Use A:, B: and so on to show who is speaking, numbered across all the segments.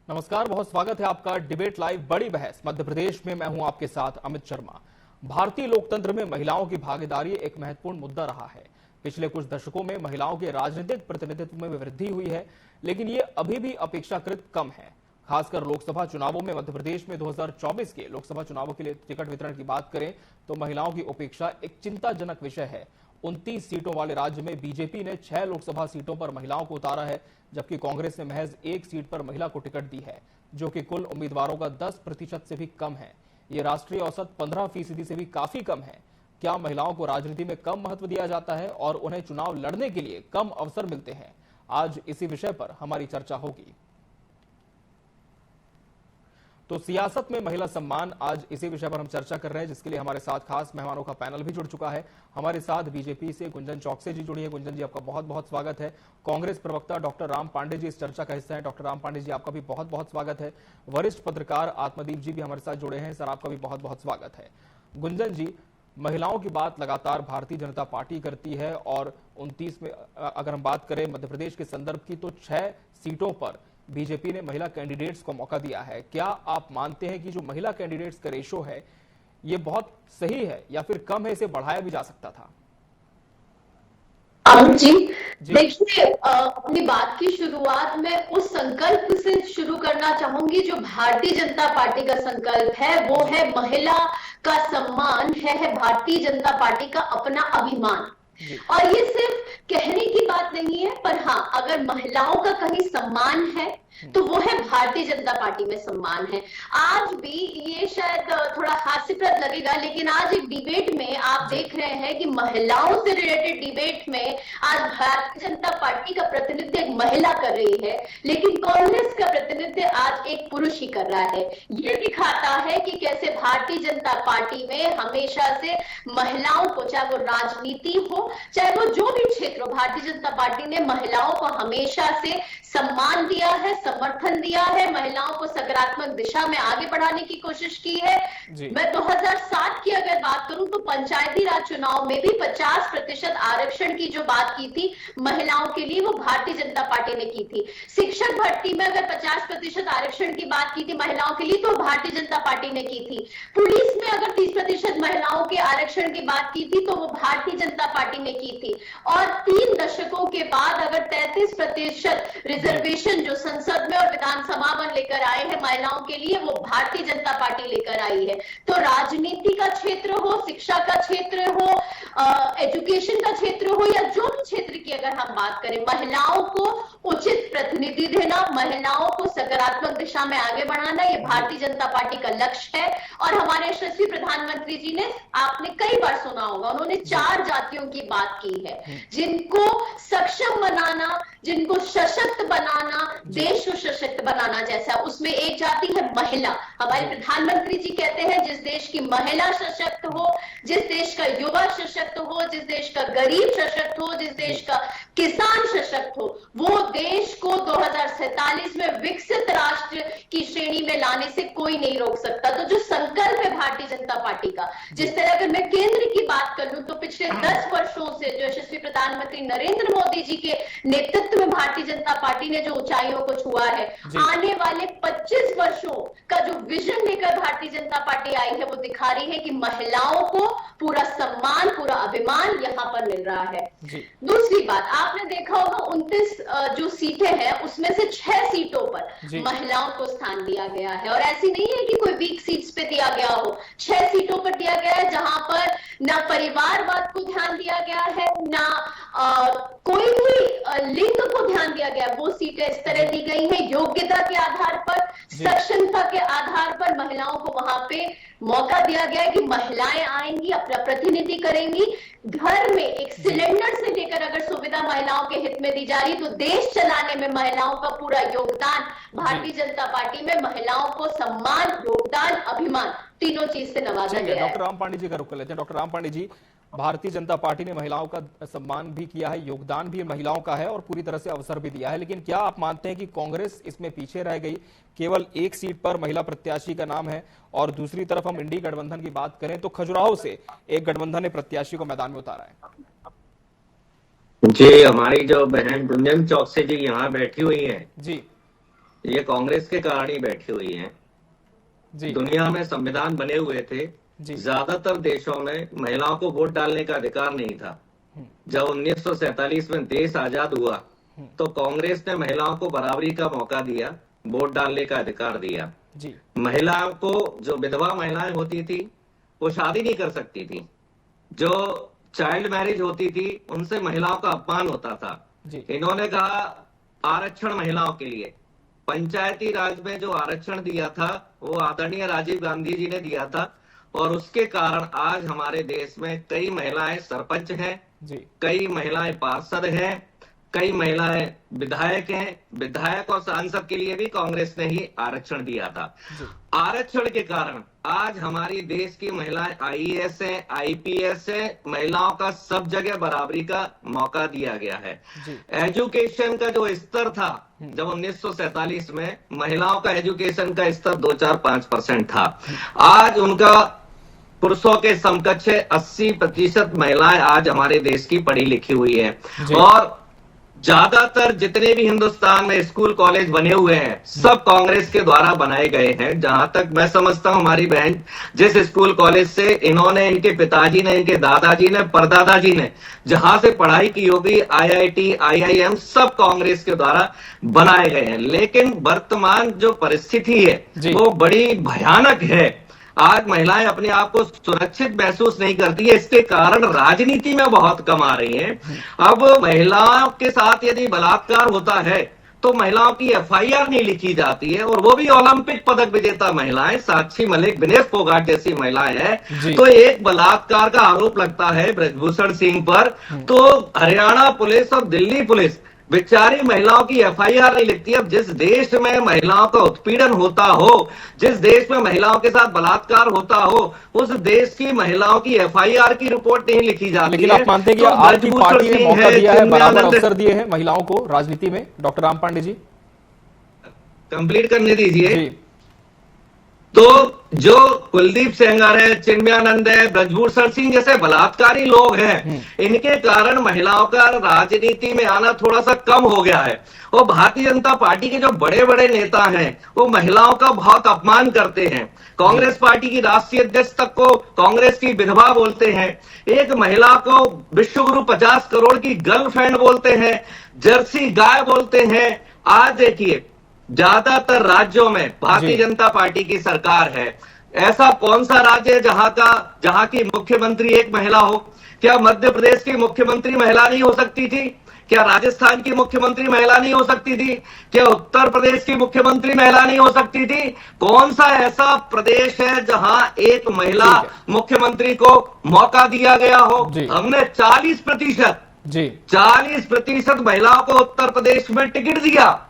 A: नमस्कार, बहुत स्वागत है आपका डिबेट लाइव बड़ी बहस मध्य प्रदेश में। मैं हूं आपके साथ अमित शर्मा। भारतीय लोकतंत्र में महिलाओं की भागीदारी एक महत्वपूर्ण मुद्दा रहा है। पिछले कुछ दशकों में महिलाओं के राजनीतिक प्रतिनिधित्व में वृद्धि हुई है, लेकिन ये अभी भी अपेक्षाकृत कम है। खासकर लोकसभा चुनावों में मध्य प्रदेश में 2024 के लोकसभा चुनावों के लिए टिकट वितरण की बात करें तो महिलाओं की उपेक्षा एक चिंताजनक विषय है। 29 सीटों वाले राज्य में बीजेपी ने 6 लोकसभा सीटों पर महिलाओं को उतारा है, जबकि कांग्रेस ने महज 1 सीट पर महिला को टिकट दी है, जो कि कुल उम्मीदवारों का 10% से भी कम है। ये राष्ट्रीय औसत 15% से भी काफी कम है। क्या महिलाओं को राजनीति में कम महत्व दिया जाता है और उन्हें चुनाव लड़ने के लिए कम अवसर मिलते हैं? आज इसी विषय पर हमारी चर्चा होगी। तो सियासत में महिला सम्मान, आज इसी विषय पर हम चर्चा कर रहे हैं, जिसके लिए हमारे साथ खास मेहमानों का पैनल भी जुड़ चुका है। हमारे साथ बीजेपी से गुंजन चौकसे जी जुड़ी है। गुंजन जी, आपका बहुत बहुत स्वागत है। कांग्रेस प्रवक्ता डॉक्टर राम पांडे जी इस चर्चा का हिस्सा है। डॉक्टर राम पांडे जी, आपका भी बहुत बहुत स्वागत है। वरिष्ठ पत्रकार आत्मदीप जी भी हमारे साथ जुड़े हैं। सर, आपका भी बहुत बहुत स्वागत है। गुंजन जी, महिलाओं की बात लगातार भारतीय जनता पार्टी करती है और 29 में अगर हम बात करें मध्य प्रदेश के संदर्भ की, तो 6 सीटों पर बीजेपी ने महिला कैंडिडेट्स को मौका दिया है। क्या आप मानते हैं कि जो महिला कैंडिडेट्स का रेशो है ये बहुत सही है या फिर कम है, इसे बढ़ाया भी जा सकता था?
B: जी देखिए, अपनी बात की शुरुआत में उस संकल्प से शुरू करना चाहूंगी जो भारतीय जनता पार्टी का संकल्प है। वो है महिला का सम्मान, है भारतीय जनता पार्टी का अपना अभिमान। और ये सिर्फ कहने की बात नहीं है, पर हाँ, अगर महिलाओं का कहीं सम्मान है तो वो है भारतीय जनता पार्टी में सम्मान है। आज भी ये शायद थोड़ा हास्यप्रद लगेगा, लेकिन आज एक डिबेट में आप देख रहे हैं कि महिलाओं से रिलेटेड डिबेट में आज भारतीय जनता पार्टी का प्रतिनिधित्व एक महिला कर रही है, लेकिन कांग्रेस का प्रतिनिधित्व आज एक पुरुष ही कर रहा है। ये दिखाता है कि कैसे भारतीय जनता पार्टी में हमेशा से महिलाओं को, चाहे वो राजनीति हो, चाहे वो जो भी क्षेत्र हो, भारतीय जनता पार्टी ने महिलाओं को हमेशा से सम्मान दिया है, समर्थन दिया है, महिलाओं को सकारात्मक दिशा में आगे बढ़ाने की कोशिश की है। मैं 2007 की अगर बात करूं तो पंचायती राज चुनाव में भी 50% आरक्षण की जो बात की थी महिलाओं के लिए, वो भारतीय जनता पार्टी ने की थी। शिक्षक भर्ती में अगर 50% आरक्षण की बात की थी महिलाओं के लिए, तो भारतीय जनता पार्टी ने की थी। पुलिस में अगर 30% महिलाओं के आरक्षण की बात की थी तो वो भारतीय जनता पार्टी ने की थी। और 3 दशकों के बाद अगर 33% रिजर्वेशन जो संसद में और विधानसभा में लेकर आए हैं महिलाओं के लिए, वो भारतीय जनता पार्टी लेकर आई है। तो राजनीति का क्षेत्र हो, शिक्षा का क्षेत्र हो, एजुकेशन का क्षेत्र हो, या जो भी क्षेत्र की अगर हम बात करें, महिलाओं को उचित प्रतिनिधि देना, महिलाओं को सकारात्मक दिशा में आगे बढ़ाना, ये भारतीय जनता पार्टी का लक्ष्य है। और हमारे यशस्वी प्रधानमंत्री जी ने, आपने कई बार सुना होगा, उन्होंने 4 जातियों की बात की है, जिनको सक्षम बनाना, जिनको सशक्त बनाना, देश को सशक्त बनाना। जैसा उसमें एक जाति है महिला। हमारे प्रधानमंत्री जी कहते हैं जिस देश की महिला सशक्त हो, जिस देश का युवा सशक्त हो, जिस देश का गरीब सशक्त हो, जिस देश का किसान सशक्त हो, वो देश को 2047 में विकसित राष्ट्र की श्रेणी में लाने से कोई नहीं रोक सकता। तो जो संकल्प है भारतीय जनता पार्टी का, जिस तरह अगर मैं केंद्र की बात कर लूं तो पिछले 10 वर्षों से जो यशस्वी प्रधानमंत्री नरेंद्र मोदी जी के नेतृत्व में भारतीय जनता पार्टी ने जो ऊंचाइयों को छुआ है, आने वाले 25 वर्षों का जो विजन लेकर भारतीय जनता पार्टी आई है, वो दिखा रही है कि महिलाओं को पूरा सम्मान, पूरा अभिमान यहां पर मिल रहा है। दूसरी बात, आपने देखा होगा 29 जो सीटें हैं उसमें से 6 सीटों पर महिलाओं को स्थान दिया गया है। और ऐसी नहीं है कि कोई वीक सीट्स पे दिया गया हो, 6 सीटों पर दिया गया है, जहां पर ना परिवारवाद को ध्यान दिया गया है, ना कोई भी लिंग को ध्यान दिया गया। वो सीटें इस तरह दी गई हैं योग्यता के आधार पर, सक्षमता के आधार पर महिलाओं को वहां पे मौका दिया गया है कि महिलाएं आएंगी, अपना प्रतिनिधि करेंगी। घर में एक सिलेंडर से लेकर अगर सुविधा महिलाओं के हित में दी जा रही है, तो देश चलाने में महिलाओं का पूरा योगदान, भारतीय जनता पार्टी में महिलाओं को सम्मान, योगदान, अभिमान, तीनों चीज से नवाजा गया है।
A: डॉक्टर राम पांडे जी का रुख कर लेते हैं। डॉक्टर राम पांडे जी, भारतीय जनता पार्टी ने महिलाओं का सम्मान भी किया है, योगदान भी महिलाओं का है और पूरी तरह से अवसर भी दिया है, लेकिन क्या आप मानते हैं कि कांग्रेस इसमें पीछे रह गई? केवल 1 सीट पर महिला प्रत्याशी का नाम है और दूसरी तरफ हम इंडी गठबंधन की बात करें तो खजुराहो से एक गठबंधन ने प्रत्याशी को मैदान में उतारा है।
C: जी, हमारी जो बहन गुंजन चौकसे जी यहाँ बैठी हुई है
A: जी,
C: ये कांग्रेस के कारण ही बैठी हुई है।
A: जी
C: दुनिया में संविधान बने हुए थे,
A: जी
C: ज्यादातर देशों में महिलाओं को वोट डालने का अधिकार नहीं था। जब 1947 में देश आजाद हुआ तो कांग्रेस ने महिलाओं को बराबरी का मौका दिया, वोट डालने का अधिकार दिया।
A: जी
C: महिलाओं को, जो विधवा महिलाएं होती थी वो शादी नहीं कर सकती थी, जो चाइल्ड मैरिज होती थी उनसे महिलाओं का अपमान होता था।
A: जी
C: इन्होंने कहा आरक्षण महिलाओं के लिए, पंचायती राज में जो आरक्षण दिया था वो आदरणीय राजीव गांधी जी ने दिया था, और उसके कारण आज हमारे देश में कई महिलाएं सरपंच हैं,
A: जी
C: कई महिलाएं पार्षद हैं, कई महिलाएं विधायक हैं। विधायक और सांसद के लिए भी कांग्रेस ने ही आरक्षण दिया था।
A: जी
C: आरक्षण के कारण आज हमारी देश की महिलाएं आईएएस हैं, आईपीएस हैं, महिलाओं का सब जगह बराबरी का मौका दिया गया है।
A: जी
C: एजुकेशन का जो स्तर था जब 1947 में, महिलाओं का एजुकेशन का स्तर 2-4-5% था, आज उनका पुरुषों के समकक्ष 80% महिलाएं आज हमारे देश की पढ़ी लिखी हुई है।
A: जी।
C: और ज्यादातर जितने भी हिंदुस्तान में स्कूल कॉलेज बने हुए हैं सब कांग्रेस के द्वारा बनाए गए हैं। जहां तक मैं समझता हूं, हमारी बहन जिस स्कूल कॉलेज से इन्होंने, इनके पिताजी ने, इनके दादाजी ने, परदादाजी ने जहां से पढ़ाई की होगी, आईआईटी, आईआईएम सब कांग्रेस के द्वारा बनाए गए हैं। लेकिन वर्तमान जो परिस्थिति है वो बड़ी भयानक है। आज महिलाएं अपने आप को सुरक्षित महसूस नहीं करती है, इसके कारण राजनीति में बहुत कम आ रही हैं। अब महिलाओं के साथ यदि बलात्कार होता है तो महिलाओं की एफआईआर नहीं लिखी जाती है, और वो भी ओलंपिक पदक विजेता महिलाएं, साक्षी मलिक, विनेश फोगाट जैसी महिलाएं हैं। तो एक बलात्कार का आरोप लगता है ब्रजभूषण सिंह पर, तो हरियाणा पुलिस और दिल्ली पुलिस बेचारी महिलाओं की एफआईआर नहीं लिखती। अब जिस देश में महिलाओं का उत्पीड़न होता हो, जिस देश में महिलाओं के साथ बलात्कार होता हो, उस देश की महिलाओं की एफआईआर की रिपोर्ट नहीं लिखी जाती।
A: लेकिन आप मानते हैं कि आपकी पार्टी ने मौका दिया है, बराबर अवसर दिए हैं महिलाओं को राजनीति में? डॉक्टर राम पांडे जी
C: कंप्लीट करने दीजिए। तो जो कुलदीप सेंगर है, चिन्मयानंद है, ब्रजभूषण सिंह जैसे बलात्कारी लोग हैं, इनके कारण महिलाओं का राजनीति में आना थोड़ा सा कम हो गया है। और भारतीय जनता पार्टी के जो बड़े बड़े नेता हैं वो महिलाओं का बहुत अपमान करते हैं। कांग्रेस पार्टी की राष्ट्रीय अध्यक्ष तक को कांग्रेस की विधवा बोलते हैं, एक महिला को विश्वगुरु 50 करोड़ की गर्लफ्रेंड बोलते हैं, जर्सी गाय बोलते हैं। आज देखिए ज्यादातर राज्यों में भारतीय जनता पार्टी की सरकार है। ऐसा कौन सा राज्य है जहां की मुख्यमंत्री एक महिला हो? क्या मध्य प्रदेश की मुख्यमंत्री महिला नहीं हो सकती थी? क्या राजस्थान की मुख्यमंत्री महिला नहीं हो सकती थी? क्या उत्तर प्रदेश की मुख्यमंत्री महिला नहीं हो सकती थी? कौन सा ऐसा प्रदेश है जहां एक महिला मुख्यमंत्री को मौका दिया गया हो? हमने 40% महिलाओं को उत्तर प्रदेश में टिकट दिया।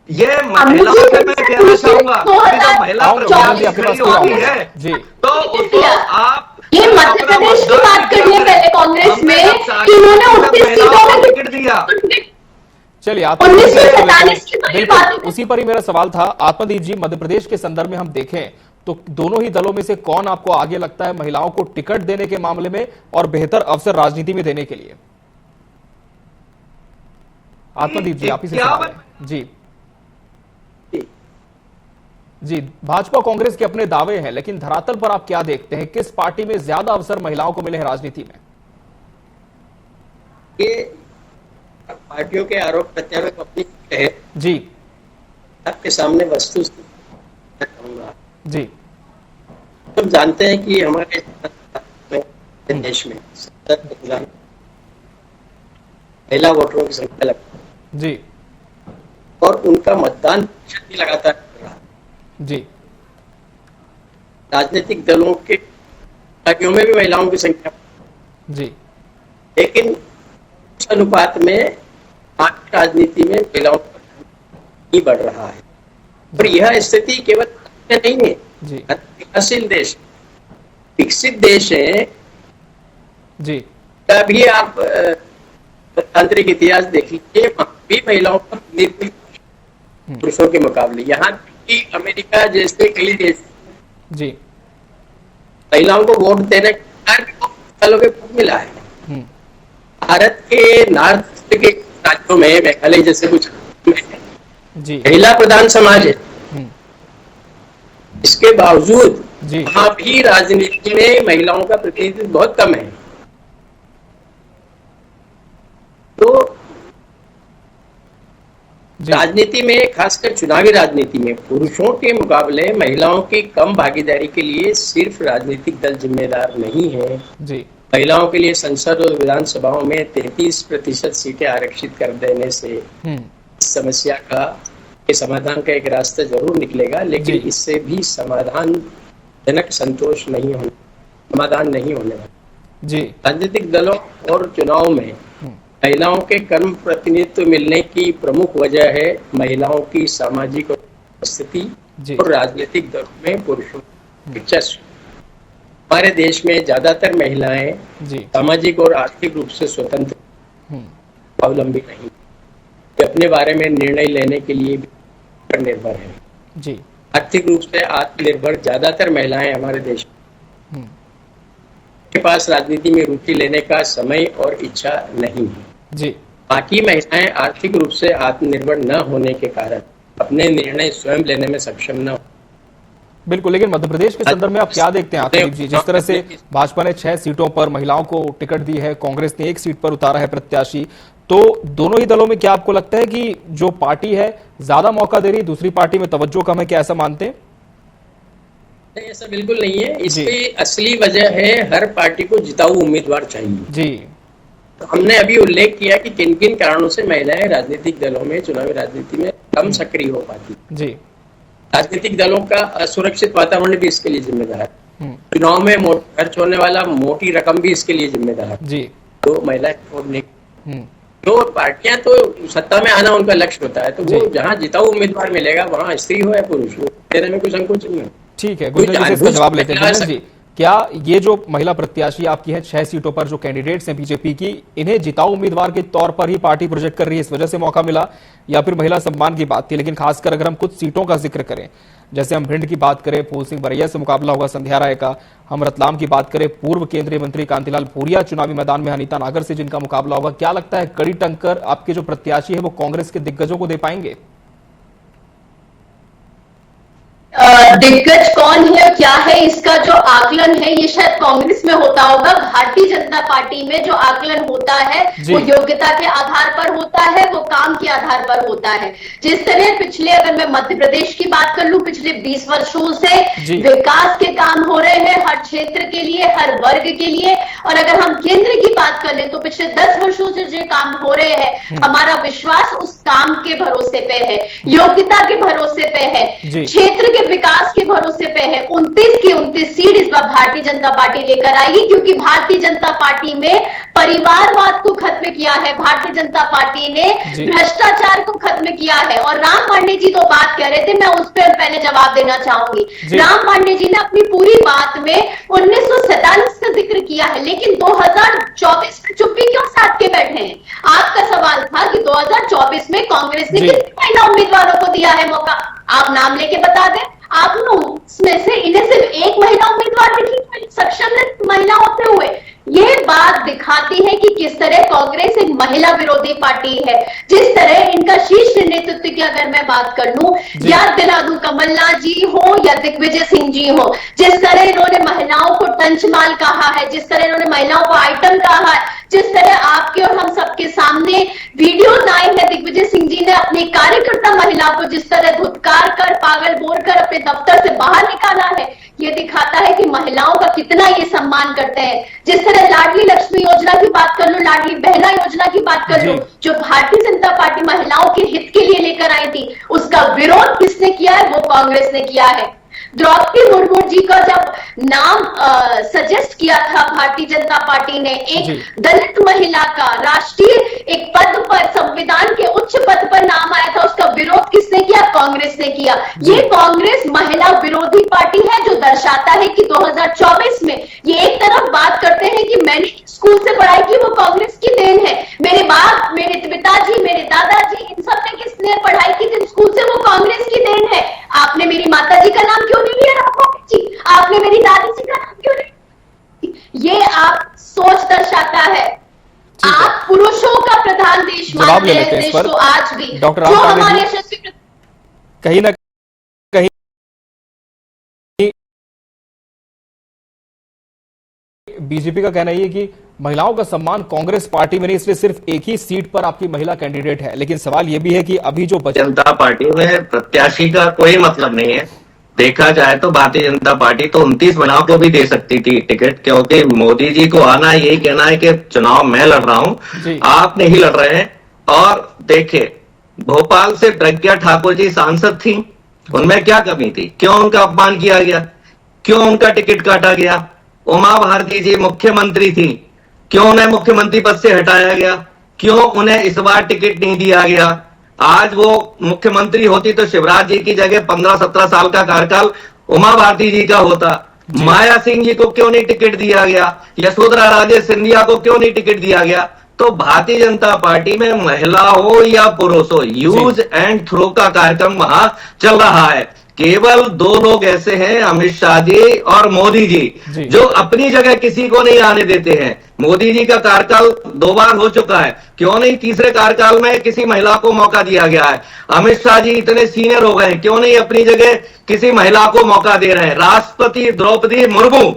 C: ये महिलाओं से मैं कहना चाहूंगा कि जब महिला प्रत्याशी होती है तो उसको आप
B: ये मध्य प्रदेश की बात करिए पहले कांग्रेस में कि उन्होंने 29 सीटों में
C: टिकट दिया।
A: चलिए बिल्कुल उसी पर ही मेरा सवाल था। आत्मदीप जी, मध्य प्रदेश के संदर्भ में हम देखें तो दोनों ही दलों में से कौन आपको आगे लगता है महिलाओं को टिकट देने के मामले में और बेहतर अवसर राजनीति में देने के लिए? आत्मदीप जी, आप ही से सवाल है। जी, भाजपा कांग्रेस के अपने दावे हैं, लेकिन धरातल पर आप क्या देखते हैं? किस पार्टी में ज्यादा अवसर महिलाओं को मिले हैं राजनीति में?
D: ये पार्टियों के आरोप प्रत्यारोप अपनी है
A: जी,
D: आपके सामने वस्तु कहूंगा
A: जी।
D: हम जानते हैं कि हमारे देश में महिला वोटरों की संख्या लगती
A: जी,
D: और उनका मतदान लगातार
A: जी।
D: राजनीतिक दलों के पार्टियों में भी महिलाओं की संख्या
A: जी,
D: लेकिन उस अनुपात में राजनीति में महिलाओं का नहीं बढ़ रहा है। और यह स्थिति केवल नहीं है, विकासशील देश, विकसित देश है जी। अभी आप तांत्रिक इतिहास देख लीजिए, भी महिलाओं का पुरुषों के मुकाबले, यहाँ कि अमेरिका जैसे कई देश जी महिलाओं को वोट देने सालों के वोट मिला है। भारत के नॉर्थ के राज्यों में, मेघालय जैसे कुछ
A: जी
D: महिला प्रधान समाज है, इसके बावजूद
A: जी
D: वहां भी राजनीति में महिलाओं का प्रतिनिधित्व बहुत कम है। तो राजनीति में, खासकर चुनावी राजनीति में, पुरुषों के मुकाबले महिलाओं की कम भागीदारी के लिए सिर्फ राजनीतिक दल जिम्मेदार नहीं है
A: जी।
D: महिलाओं के लिए संसद और विधानसभाओं में 33% सीटें आरक्षित कर देने से इस समस्या के समाधान का एक रास्ता जरूर निकलेगा, लेकिन इससे भी समाधान नहीं होने वाला
A: जी।
D: राजनीतिक दलों और चुनाव में महिलाओं के कर्म प्रतिनिधित्व मिलने की प्रमुख वजह है महिलाओं की सामाजिक स्थिति और राजनीतिक दलों में पुरुषों की दिलचस्पी। हमारे देश में ज्यादातर महिलाएं सामाजिक और आर्थिक रूप से स्वतंत्र, स्वावलंबी नहीं, अपने बारे में निर्णय लेने के लिए भी निर्भर है जी। आर्थिक रूप से आत्मनिर्भर ज्यादातर महिलाएं हमारे देश के पास राजनीति में रुचि लेने का समय और इच्छा नहीं है जी। बाकी महिलाएं आर्थिक रूप से आत्मनिर्भर न होने के कारण अपने निर्णय स्वयं लेने में सक्षम न हो।
A: बिल्कुल, लेकिन मध्य प्रदेश के संदर्भ में आप क्या देखते हैं आतिफ जी? जिस तरह से भाजपा ने 6 सीटों पर महिलाओं को टिकट दी है, कांग्रेस ने 1 सीट पर उतारा है प्रत्याशी, तो दोनों ही दलों में क्या आपको लगता है कि जो पार्टी है ज्यादा मौका दे रही, दूसरी पार्टी में तवज्जो कम है, क्या ऐसा मानते हैं?
D: नहीं, ऐसा बिल्कुल नहीं है। इसकी असली वजह है हर पार्टी को जिताऊ उम्मीदवार चाहिए जी। तो हमने अभी उल्लेख किया कि किन किन कारणों से महिलाएं राजनीतिक दलों में, चुनावी राजनीति में कम सक्रिय हो पाती जी। राजनीतिक दलों का असुरक्षित वातावरण भी इसके लिए जिम्मेदार है। चुनाव में खर्च होने वाला मोटी रकम भी इसके लिए जिम्मेदार है जी। तो महिलाएं जो पार्टियां तो सत्ता में आना उनका लक्ष्य होता है, तो वो जहाँ जिताऊ उम्मीदवार मिलेगा वहाँ स्त्री हो या पुरुष हो, देने में कोई संकोच नहीं है।
A: ठीक है, इसका जवाब लेते हैं जी। क्या ये जो महिला प्रत्याशी आपकी है 6 सीटों पर जो कैंडिडेट्स हैं बीजेपी की, इन्हें जिताऊ उम्मीदवार के तौर पर ही पार्टी प्रोजेक्ट कर रही है, इस वजह से मौका मिला, या फिर महिला सम्मान की बात थी? लेकिन खासकर अगर हम कुछ सीटों का जिक्र करें, जैसे हम भिंड की बात करें, फूल सिंह बरैया से मुकाबला होगा संध्या राय का, हम रतलाम की बात करें, पूर्व केंद्रीय मंत्री कांतिलाल भूरिया चुनावी मैदान में अनीता नागर से जिनका मुकाबला होगा, क्या लगता है कड़ी टक्कर आपके जो प्रत्याशी है वो कांग्रेस के दिग्गजों को दे पाएंगे?
B: दिग्गज कौन है और क्या है इसका जो आकलन है ये शायद कांग्रेस में होता होगा। भारतीय जनता पार्टी में जो आकलन होता है वो योग्यता के आधार पर होता है, वो काम के आधार पर होता है। जिस तरह पिछले, अगर मैं मध्य प्रदेश की बात कर लूं, पिछले 20 वर्षों से विकास के काम हो रहे हैं हर क्षेत्र के लिए, हर वर्ग के लिए। और अगर हम केंद्र की बात कर ले तो पिछले 10 वर्षों से जो काम हो रहे हैं, हमारा विश्वास उस काम के भरोसे पे है, योग्यता के भरोसे पे है, क्षेत्र के विकास के भरोसे पे है। 29 की 29 सीट इस बार भारतीय जनता पार्टी लेकर आएगी, क्योंकि भारतीय जनता पार्टी में परिवारवाद को खत्म किया है, भारतीय जनता पार्टी ने भ्रष्टाचार को खत्म किया है। और राम पांडे जी तो बात कर रहे थे, मैं उस पर पहले जवाब देना चाहूंगी। राम पांडे जी ने अपनी पूरी बात में 1947 का जिक्र किया है, लेकिन 2024 में चुप्पी क्यों साध के बैठे हैं? आपका सवाल था कि 2024 में कांग्रेस ने कितने महिला उम्मीदवारों को दिया है मौका, आप नाम लेके बता दें। आप उसमें से इन्हें सिर्फ एक महिला उम्मीदवार दिखी सक्षम महिला होते हुए। यह बात दिखाती है कि किस तरह कांग्रेस एक महिला विरोधी पार्टी है। जिस तरह इनका शीर्ष नेतृत्व की अगर मैं बात कर लूं, याद दिला दूं, कमलनाथ जी हो या दिग्विजय सिंह जी हो, जिस तरह इन्होंने महिलाओं को टंचमाल कहा है, जिस तरह इन्होंने महिलाओं को आइटम कहा है, जिस तरह आपके और हम सबके सामने वीडियोज आए हैं, दिग्विजय सिंह जी ने अपनी कार्यकर्ता महिला को जिस तरह धुतकार कर, पागल बोल कर अपने दफ्तर से बाहर निकाला है, ये दिखाता है कि महिलाओं का कितना ये सम्मान करते हैं। जिस तरह लाडली लक्ष्मी योजना की बात कर लो, लाडली बहना योजना की बात कर लो, जो भारतीय जनता पार्टी महिलाओं के हित के लिए लेकर आई थी, उसका विरोध किसने किया है? वो कांग्रेस ने किया है। द्रौपदी मुर्मू जी का जब नाम सजेस्ट किया था भारतीय जनता पार्टी ने, एक दलित महिला का राष्ट्रीय एक पद पर, संविधान के उच्च पद पर नाम आया था, उसका विरोध किसने किया? कांग्रेस ने किया। ये कांग्रेस महिला विरोधी पार्टी है, जो दर्शाता है कि 2024 में ये एक तरफ बात करते हैं कि मैंने स्कूल से पढ़ाई की, वो कांग्रेस की देन है, मेरे बाप, मेरे पिताजी, मेरे दादाजी, इन सब ने किसने पढ़ाई की थी स्कूल से, वो कांग्रेस की देन है। आपने मेरी माता जी का नाम क्यों नहीं लिया जी? आपने मेरी दादी जी का नाम क्यों नहीं? ये आप सोच दर्शाता है। आप पुरुषों का प्रधान देश मान रहे हैं देश को आज भी, जो हमारे यशस्वी
A: कहीं ना कहीं बीजेपी का कहना है कि महिलाओं का सम्मान कांग्रेस पार्टी में नहीं, इसलिए सिर्फ एक ही सीट पर आपकी महिला कैंडिडेट है। लेकिन सवाल यह भी है कि अभी जो
C: जनता पार्टी में प्रत्याशी का कोई मतलब नहीं है। देखा जाए तो भारतीय जनता पार्टी तो 29 महिलाओं को भी दे सकती थी टिकट, क्योंकि मोदी जी को आना यही कहना है कि चुनाव मैं लड़ रहा हूं, आप नहीं लड़ रहे हैं। और देखिए, भोपाल से प्रज्ञा ठाकुर जी सांसद थी, उनमें क्या कमी थी? क्यों उनका अपमान किया गया? क्यों उनका टिकट काटा गया? उमा भारती जी मुख्यमंत्री थी, क्यों उन्हें मुख्यमंत्री पद से हटाया गया? क्यों उन्हें इस बार टिकट नहीं दिया गया? आज वो मुख्यमंत्री होती तो शिवराज जी की जगह 15-17 साल का कार्यकाल उमा भारती जी का होता। माया सिंह जी को क्यों नहीं टिकट दिया गया? यशोधरा राजे सिंधिया को क्यों नहीं टिकट दिया गया? तो भारतीय जनता पार्टी में महिला हो या पुरुष हो, यूज एंड थ्रो का कार्यक्रम वहां चल रहा है। केवल दो लोग ऐसे हैं, अमित शाह जी और मोदी जी, जो अपनी जगह किसी को नहीं आने देते हैं। मोदी जी का कार्यकाल 2 बार हो चुका है, क्यों नहीं तीसरे कार्यकाल में किसी महिला को मौका दिया गया है? अमित शाह जी इतने सीनियर हो गए, क्यों नहीं अपनी जगह किसी महिला को मौका दे रहे हैं? राष्ट्रपति द्रौपदी मुर्मू,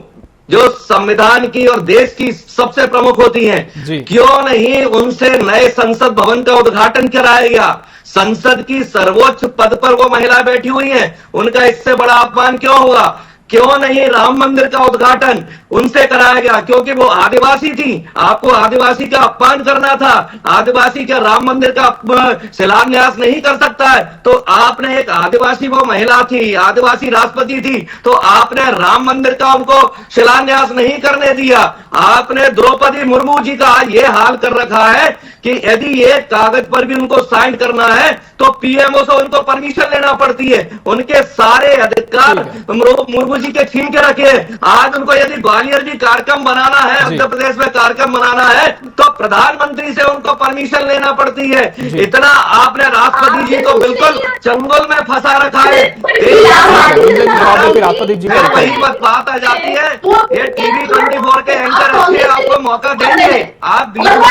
C: जो संविधान की और देश की सबसे प्रमुख होती हैं, क्यों नहीं उनसे नए संसद भवन का उद्घाटन कराया गया? संसद की सर्वोच्च पद पर वो महिला बैठी हुई हैं, उनका इससे बड़ा अपमान क्यों हुआ? क्यों नहीं राम मंदिर का उद्घाटन उनसे कराया गया? क्योंकि वो आदिवासी थी, आपको आदिवासी का अपमान करना था। आदिवासी का राम मंदिर का शिलान्यास नहीं कर सकता है, तो आपने एक आदिवासी, वो महिला थी, आदिवासी राष्ट्रपति थी, तो आपने राम मंदिर का उनको शिलान्यास नहीं करने दिया। आपने द्रौपदी मुर्मू जी का ये हाल कर रखा है कि यदि एक कागज पर भी उनको साइन करना है तो पीएमओ से उनको परमिशन लेना पड़ती है। उनके सारे अधिकार मुर्मू जी के छीन के रखे। आज उनको यदि ग्वालियर जी कार्यक्रम बनाना है, उत्तर प्रदेश में कार्यक्रम बनाना है, तो प्रधानमंत्री से उनको परमिशन लेना पड़ती है। इतना आपने राष्ट्रपति जी को बिल्कुल चंगुल में फंसा रखा है। वही बात आ जाती है, ये टीवी 24 के एंकर अच्छे आपको मौका देंगे, आप बीच में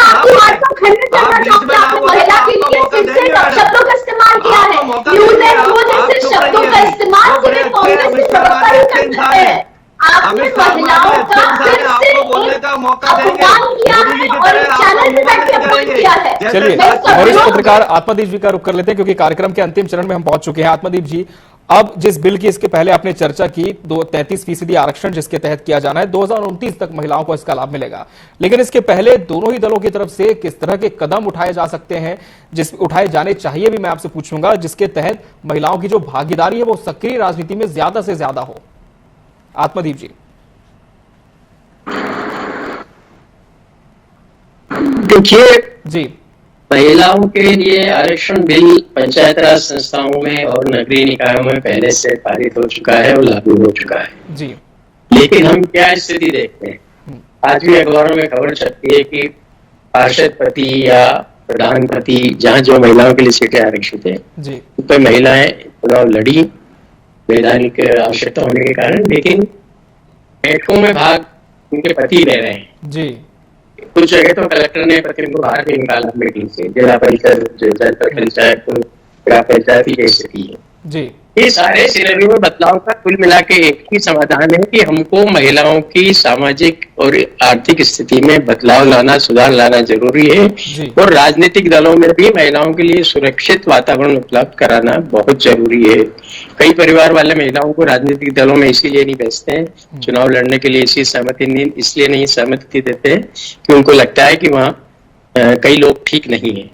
B: शब्दों का इस्तेमाल किया है, यूज एंड थ्रो जैसे शब्दों का इस्तेमाल सिर्फ कांग्रेस के प्रवक्ता ही करता है। आपने महिलाओं का फिर से अपमान किया है और चैनल पे बैठ के अपमान किया है।
A: चलिए वरिष्ठ पत्रकार आत्मदीप जी का रुख कर लेते हैं, क्योंकि कार्यक्रम के अंतिम चरण में हम पहुंच चुके हैं। आत्मदीप जी, अब जिस बिल की इसके पहले आपने चर्चा की, 33% आरक्षण जिसके तहत किया जाना है, 2029 तक महिलाओं को इसका लाभ मिलेगा, लेकिन इसके पहले दोनों ही दलों की तरफ से किस तरह के कदम उठाए जा सकते हैं, जिस उठाए जाने चाहिए भी मैं आपसे पूछूंगा, जिसके तहत महिलाओं की जो भागीदारी है वो सक्रिय राजनीति में ज्यादा से ज्यादा हो? आत्मदीप जी।
D: देखिए
A: जी,
D: महिलाओं के लिए आरक्षण बिल पंचायत राज संस्थाओं में और नगरीय निकायों में पहले से पारित हो चुका है और लागू हो चुका है
A: जी।
D: लेकिन हम क्या स्थिति देखते हैं, आज भी अखबारों में खबर छपती है कि पार्षद पति या प्रधानपति, जहां जो महिलाओं के लिए सीटें आरक्षित है, उन पर महिलाएं चुनाव लड़ी वैधानिक आवश्यकता होने के कारण, लेकिन बैठकों में भाग उनके पति ले रहे हैं जी। कुछ जगह तो कलेक्टर ने पति को बाहर भी निकाला मीटिंग से, जिला परिषद, पंचायत, ग्राम पंचायत की स्थिति है जी। ये सारे सिनेरियो में बदलाव का कुल मिला के एक ही समाधान है कि हमको महिलाओं की सामाजिक और आर्थिक स्थिति में बदलाव लाना, सुधार लाना जरूरी है, और राजनीतिक दलों में भी महिलाओं के लिए सुरक्षित वातावरण उपलब्ध कराना बहुत जरूरी है। कई परिवार वाले महिलाओं को राजनीतिक दलों में इसीलिए नहीं भेजते हैं, चुनाव लड़ने के लिए इसलिए नहीं सहमति देते हैं कि उनको लगता है कि वहाँ कई लोग ठीक नहीं है,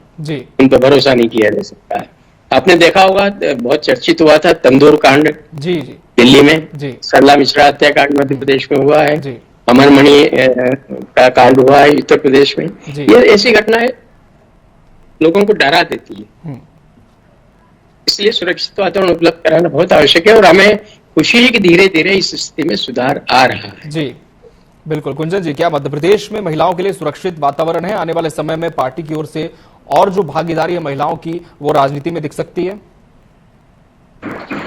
D: उन पर भरोसा नहीं किया जा सकता है। आपने देखा होगा, बहुत चर्चित हुआ था तंदूर कांड जी दिल्ली में, सरला मिश्रा हत्याकांड मध्य प्रदेश में हुआ है, अमरमणि का कांड हुआ है उत्तर प्रदेश में। ये ऐसी घटनाएं लोगों को डरा देती है, इसलिए सुरक्षित वातावरण उपलब्ध कराना बहुत आवश्यक है, और हमें खुशी है कि धीरे धीरे इस स्थिति में सुधार आ रहा है
A: जी। बिल्कुल गुंजन जी, क्या मध्य प्रदेश में महिलाओं के लिए सुरक्षित वातावरण है? आने वाले समय में पार्टी की ओर से और जो भागीदारी है महिलाओं की, वो राजनीति में दिख सकती है?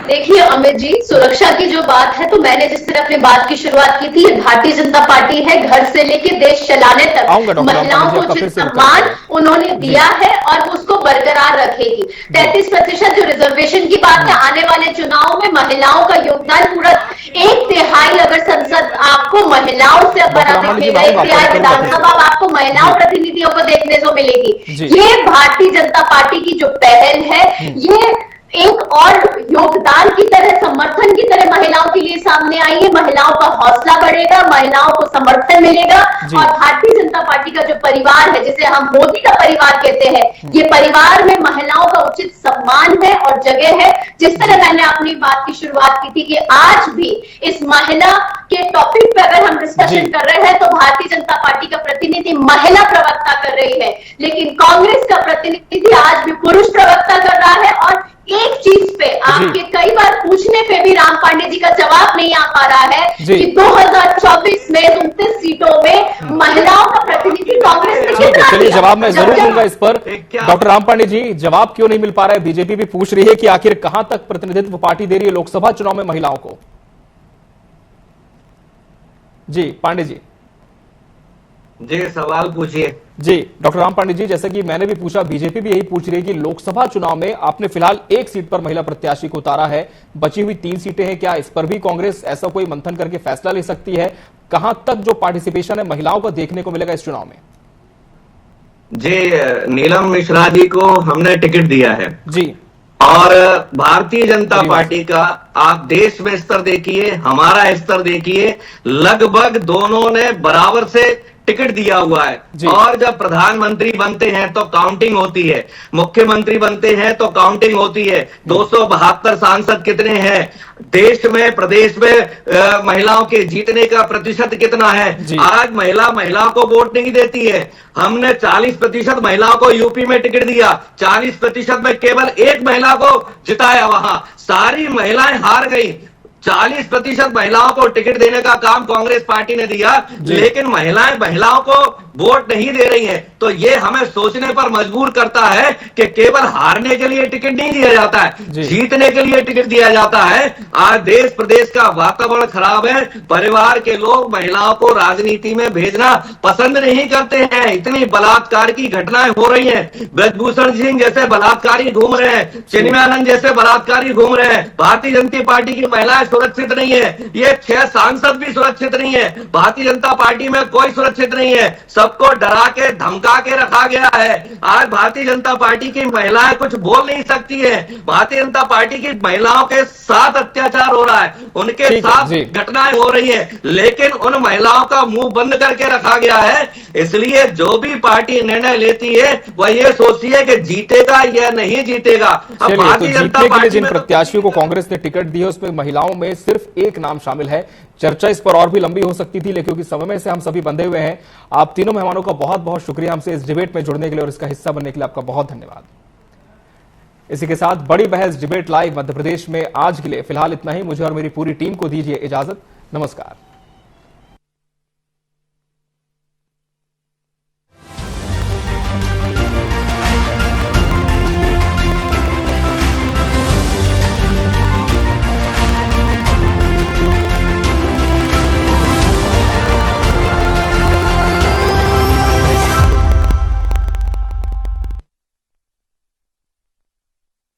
B: देखिए अमित जी, सुरक्षा की जो बात है, तो मैंने जिस तरह अपनी बात की शुरुआत की थी, ये भारतीय जनता पार्टी है, घर से लेके देश चलाने तक महिलाओं को उचित सम्मान उन्होंने दिया है और उसको बरकरार रखेगी। 33% जो रिजर्वेशन की बात है, आने वाले चुनाव में महिलाओं का योगदान पूरा 1/3 अगर संसद आपको महिलाओं से दिखेगा, 1/3 विधानसभा आपको महिलाओं प्रतिनिधियों को देखने को मिलेगी। ये भारतीय जनता पार्टी की जो पहल है, ये एक और योगदान की तरह, समर्थन की तरह महिलाओं के लिए सामने आई है। महिलाओं का हौसला बढ़ेगा, महिलाओं को समर्थन मिलेगा और भारतीय जनता पार्टी का जो परिवार है, जिसे हम मोदी का परिवार कहते हैं, ये परिवार में महिलाओं का उचित सम्मान है और जगह है। जिस तरह मैंने अपनी बात की शुरुआत की थी कि आज भी इस महिला के टॉपिक पे अगर हम डिस्कशन कर रहे हैं, तो भारतीय जनता पार्टी का प्रतिनिधि महिला प्रवक्ता कर रही है, लेकिन कांग्रेस का प्रतिनिधि आज भी पुरुष प्रवक्ता कर रहा है। और एक चीज पे आपके कई बार पूछने पे भी राम पांडे जी का जवाब नहीं आ पा रहा है कि 2024 में 29 सीटों में महिलाओं का प्रतिनिधि कांग्रेस ने कितना
A: चलिए, जवाब मैं जरूर दूंगा इस पर। डॉक्टर राम पांडे जी, जवाब क्यों नहीं मिल पा रहा है? बीजेपी भी पूछ रही है कि आखिर कहां तक प्रतिनिधित्व पार्टी दे रही है लोकसभा चुनाव में महिलाओं को। जी पांडे जी,
C: सवाल पूछिए।
A: जी डॉक्टर राम पांडे जी, जैसे कि मैंने भी पूछा, बीजेपी भी यही पूछ रही है कि लोकसभा चुनाव में आपने फिलहाल एक सीट पर महिला प्रत्याशी को उतारा है, बची हुई 3 सीटें हैं, क्या इस पर भी कांग्रेस ऐसा कोई मंथन करके फैसला ले सकती है? कहां तक जो पार्टिसिपेशन है महिलाओं को देखने को मिलेगा इस चुनाव में?
C: जी, नीलम मिश्रा जी को हमने टिकट दिया है
A: जी,
C: और भारतीय जनता पार्टी का आप देश में स्तर देखिए, हमारा स्तर देखिए, लगभग दोनों ने बराबर से टिकट दिया हुआ है। और जब प्रधानमंत्री बनते हैं तो काउंटिंग होती है, मुख्यमंत्री बनते हैं तो काउंटिंग होती है। 272 सांसद कितने हैं देश में, प्रदेश में महिलाओं के जीतने का प्रतिशत कितना है? आज महिलाओं को वोट नहीं देती है। हमने 40% महिलाओं को यूपी में टिकट दिया, 40% में केवल एक महिला को जिताया, वहां सारी महिलाएं हार गई। 40% महिलाओं को टिकट देने का काम कांग्रेस पार्टी ने दिया, लेकिन महिलाओं को वोट नहीं दे रही हैं। तो ये हमें सोचने पर मजबूर करता है कि केवल हारने के लिए टिकट नहीं दिया जाता है, जीतने के लिए टिकट दिया जाता है। आज देश प्रदेश का वातावरण खराब है, परिवार के लोग महिलाओं को राजनीति में भेजना पसंद नहीं करते हैं। इतनी बलात्कार की घटनाएं हो रही हैं, ब्रजभूषण सिंह जैसे बलात्कारी घूम रहे हैं, चिन्मयानंद जैसे बलात्कारी घूम रहे हैं। भारतीय जनता पार्टी की महिलाएं सुरक्षित नहीं है, ये 6 सांसद भी सुरक्षित नहीं है, भारतीय जनता पार्टी में कोई सुरक्षित नहीं है, सबको डरा के धमका के रखा गया है। आज भारतीय जनता पार्टी की महिलाएं कुछ बोल नहीं सकती है। भारतीय जनता पार्टी की महिलाओं के साथ अत्याचार हो रहा है, उनके साथ घटनाएं हो रही हैं, लेकिन उन महिलाओं का मुंह बंद करके रखा गया है। इसलिए जो भी पार्टी निर्णय लेती है वह ये सोचती है कि जीतेगा या नहीं जीतेगा। अब भारतीय जनता पार्टी
A: जिन प्रत्याशियों को कांग्रेस ने टिकट दी है उसमें महिलाओं में सिर्फ एक नाम शामिल है। चर्चा इस पर और भी लंबी हो सकती थी, लेकिन क्योंकि समय में से हम सभी बंधे हुए हैं। आप तीनों मेहमानों का बहुत बहुत शुक्रिया हमसे इस डिबेट में जुड़ने के लिए और इसका हिस्सा बनने के लिए आपका बहुत धन्यवाद। इसी के साथ बड़ी बहस डिबेट लाइव मध्य प्रदेश में आज के लिए फिलहाल इतना ही। मुझे और मेरी पूरी टीम को दीजिए इजाजत। नमस्कार।